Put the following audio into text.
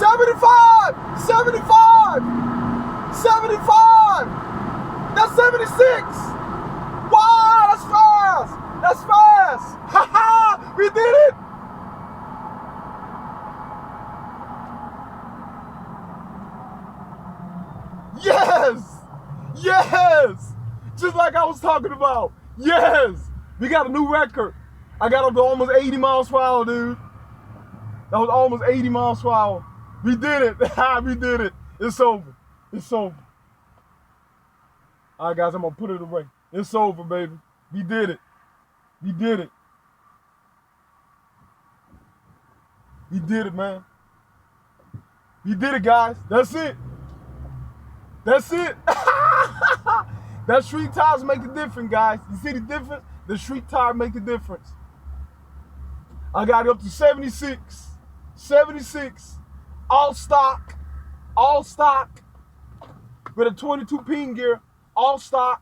$75! $75! $75! That's 76! Wow, that's fast! That's fast! Ha ha! We did it! Yes! Yes! Just like I was talking about. Yes! We got a new record. I got up to almost 80 miles per hour, dude. That was almost 80 miles per hour. We did it. We did it. It's over. It's over. All right, guys, I'm going to put it away. It's over, baby. We did it. We did it. We did it, man. We did it, guys. That's it. That's it. That street tires make the difference, guys. You see the difference? The street tire make the difference. I got it up to 76. 76. All stock. All stock. With a 22 pin gear. All stock.